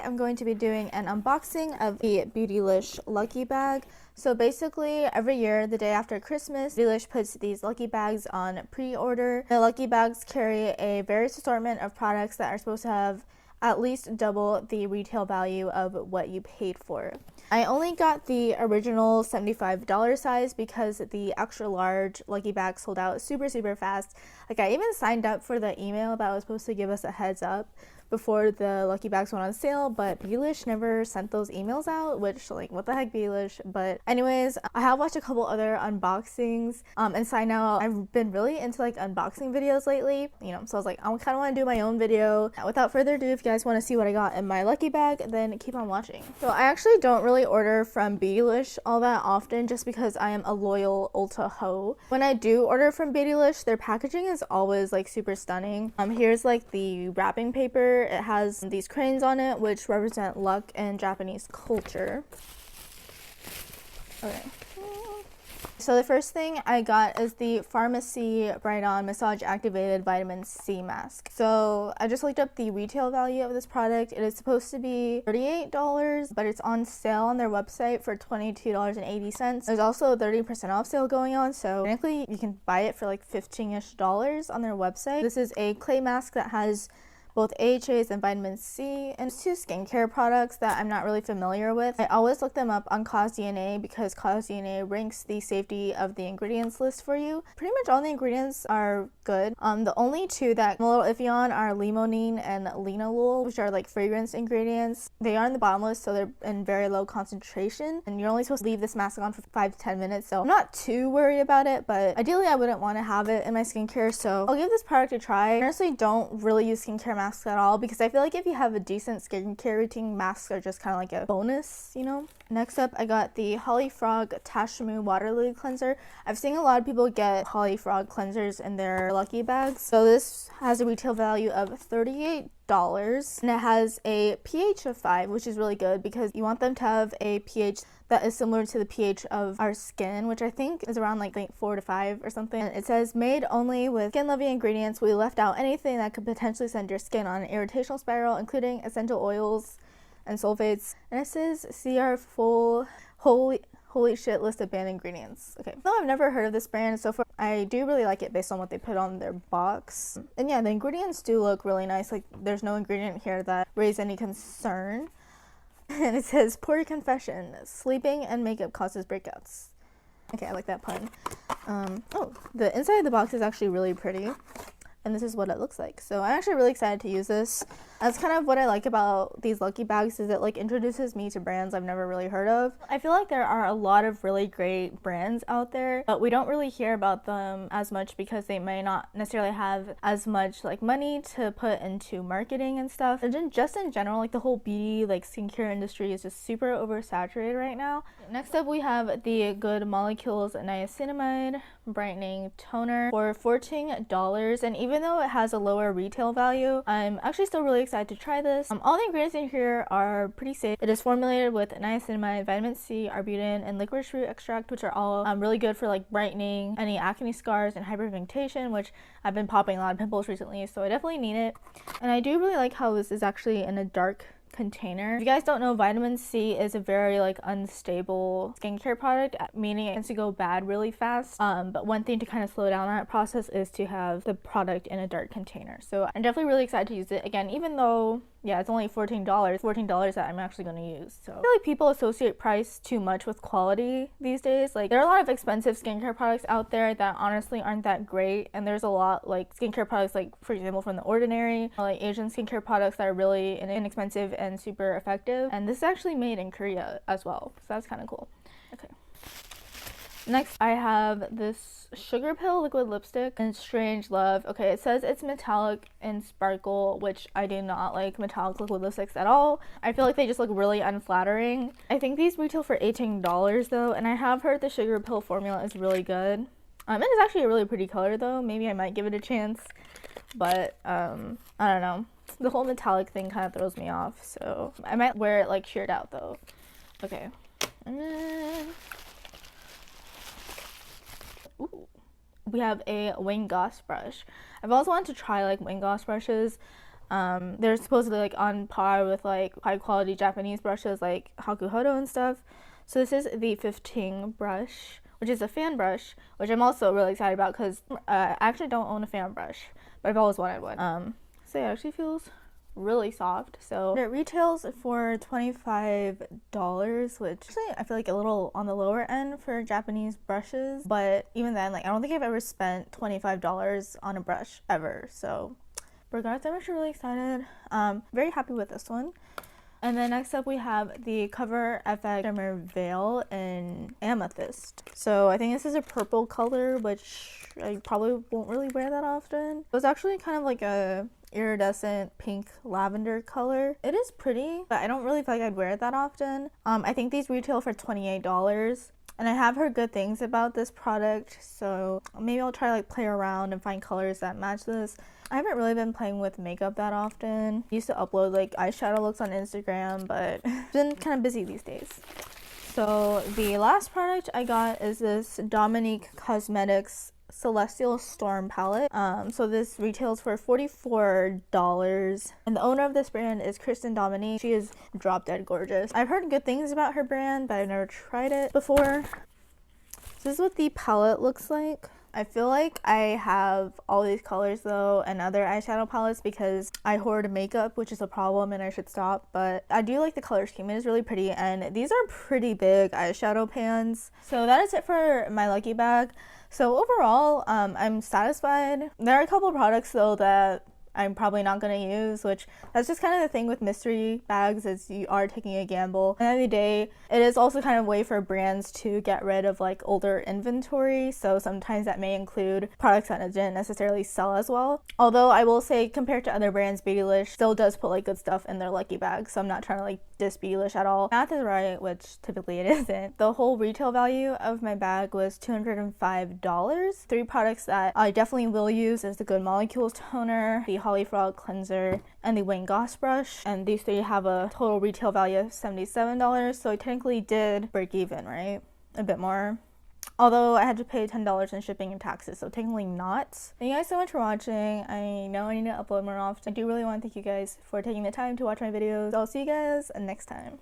today I'm going to be doing an unboxing of the Beautylish Lucky Bag. So basically every year, the day after Christmas, Beautylish puts these Lucky Bags on pre-order. The Lucky Bags carry a various assortment of products that are supposed to have at least double the retail value of what you paid for. I only got the original $75 size because the extra large Lucky Bag sold out super fast. Like, I even signed up for the email that was supposed to give us a heads up before the Lucky Bags went on sale, but Beautylish never sent those emails out, which, like, what the heck, Beautylish? But anyways, I have watched a couple other unboxings, and side note, I've been really into like unboxing videos lately, you know, so I was like, I kind of want to do my own video. Without further ado, if you guys want to see what I got in my Lucky Bag, then keep on watching. So I actually don't really order from Beautylish all that often just because I am a loyal Ulta hoe. When I do order from Beautylish, their packaging is always like super stunning. Here's like the wrapping paper. It has these cranes on it, which represent luck in Japanese culture. Okay. So the first thing I got is the Farmacy Brightening Massage Activated Vitamin C Mask. So I just looked up the retail value of this product. It is supposed to be $38, but it's on sale on their website for $22.80. There's also a 30% off sale going on, so technically you can buy it for like $15-ish on their website. This is a clay mask that has both AHAs and vitamin C, and two skincare products that I'm not really familiar with. I always look them up on CosDNA because CosDNA ranks the safety of the ingredients list for you. Pretty much all the ingredients are good. The only two that I'm a little iffy on are limonene and linalool, which are like fragrance ingredients. They are in the bottom list, so they're in very low concentration, and you're only supposed to leave this mask on for 5 to 10 minutes, so I'm not too worried about it, but ideally I wouldn't want to have it in my skincare, so I'll give this product a try. I honestly don't really use skincare masks at all because I feel like if you have a decent skincare routine, masks are just kind of like a bonus, you know? Next up, I got the Holifrog Tashmoo Water Lily Cleanser. I've seen a lot of people get Holifrog cleansers in their Lucky Bags. So this has a retail value of $38. And it has a pH of 5, which is really good because you want them to have a pH that is similar to the pH of our skin, which I think is around like 4 to 5 or something. And it says made only with skin-loving ingredients. We left out anything that could potentially send your skin on an irritational spiral, including essential oils and sulfates. And it says see our full holy shit list of banned ingredients. Okay, no, I've never heard of this brand so far. I do really like it based on what they put on their box. And yeah, the ingredients do look really nice. Like, there's no ingredient here that raised any concern. And it says, pour your confession, sleeping and makeup causes breakouts. Okay, I like that pun. Oh, the inside of the box is actually really pretty. And this is what it looks like. So I'm actually really excited to use this. That's kind of what I like about these Lucky Bags, is it like introduces me to brands I've never really heard of. I feel like there are a lot of really great brands out there, but we don't really hear about them as much because they may not necessarily have as much like money to put into marketing and stuff. And then just in general, like the whole beauty, like skincare industry is just super oversaturated right now. Next up, we have the Good Molecules Niacinamide Brightening Toner for $14. And even though it has a lower retail value, I'm actually still really excited to try this. All the ingredients in here are pretty safe. It is formulated with niacinamide, vitamin C, arbutin, and licorice root extract, which are all really good for like brightening any acne scars and hyperpigmentation, which I've been popping a lot of pimples recently, so I definitely need it. And I do really like how this is actually in a dark container. If you guys don't know, vitamin C is a very like unstable skincare product, meaning it tends to go bad really fast. But one thing to kind of slow down that process is to have the product in a dark container. So I'm definitely really excited to use it. Again, even though yeah, it's only $14 that I'm actually going to use. So I feel like people associate price too much with quality these days. Like, there are a lot of expensive skincare products out there that honestly aren't that great, and there's a lot like skincare products, like for example from The Ordinary, or like Asian skincare products that are really inexpensive and super effective. And this is actually made in Korea as well, so that's kind of cool. Okay. Next, I have this Sugarpill liquid lipstick in Strange Love. Okay, it says it's metallic and sparkle, which I do not like metallic liquid lipsticks at all. I feel like they just look really unflattering. I think these retail for $18 though, and I have heard the Sugarpill formula is really good. It is actually a really pretty color though. Maybe I might give it a chance, but I don't know. The whole metallic thing kind of throws me off, so I might wear it like sheared out though. Okay, and then ooh, we have a wing Goss brush. I've always wanted to try like wing Goss brushes. They're supposedly like on par with like high quality Japanese brushes like Hakuhodo and stuff. So this is the 15 brush, which is a fan brush, which I'm also really excited about because I actually don't own a fan brush, but I've always wanted one. So yeah, it actually feels really soft. So it retails for $25, which actually I feel like a little on the lower end for Japanese brushes, but even then, like I don't think I've ever spent $25 on a brush ever. So regardless, I'm actually really excited. Very happy with this one. And then next up we have the CoverFX Shimmer Veil in Amethyst. So I think this is a purple color, which I probably won't really wear that often. It was actually kind of like a iridescent pink lavender color. It is pretty, but I don't really feel like I'd wear it that often. I think these retail for $28. And I have heard good things about this product, so maybe I'll try to like play around and find colors that match this. I haven't really been playing with makeup that often. I used to upload like eyeshadow looks on Instagram, but I've been kind of busy these days. So the last product I got is this Dominique Cosmetics Celestial Storm palette. So this retails for $44, and the owner of this brand is Kristen Dominique. She is drop dead gorgeous. I've heard good things about her brand, but I've never tried it before. So this is what the palette looks like. I feel like I have all these colors though and other eyeshadow palettes because I hoard makeup, which is a problem and I should stop, but I do like the color scheme. It is really pretty, and these are pretty big eyeshadow pans. So that is it for my lucky bag. So overall, I'm satisfied. There are a couple products though that I'm probably not going to use, which that's just kind of the thing with mystery bags, is you are taking a gamble. At the end of the day, it is also kind of a way for brands to get rid of like older inventory, so sometimes that may include products that didn't necessarily sell as well. Although I will say, compared to other brands, Beautylish still does put like good stuff in their lucky bag, so I'm not trying to like diss Beautylish at all. Math is right, which typically it isn't. The whole retail value of my bag was $205. 3 products that I definitely will use is the Good Molecules toner, the Holifrog cleanser, and the Goss brush, and these 3 have a total retail value of $77, so I technically did break even, right? A bit more. Although I had to pay $10 in shipping and taxes, so technically not. Thank you guys so much for watching. I know I need to upload more often. I do really want to thank you guys for taking the time to watch my videos. I'll see you guys next time.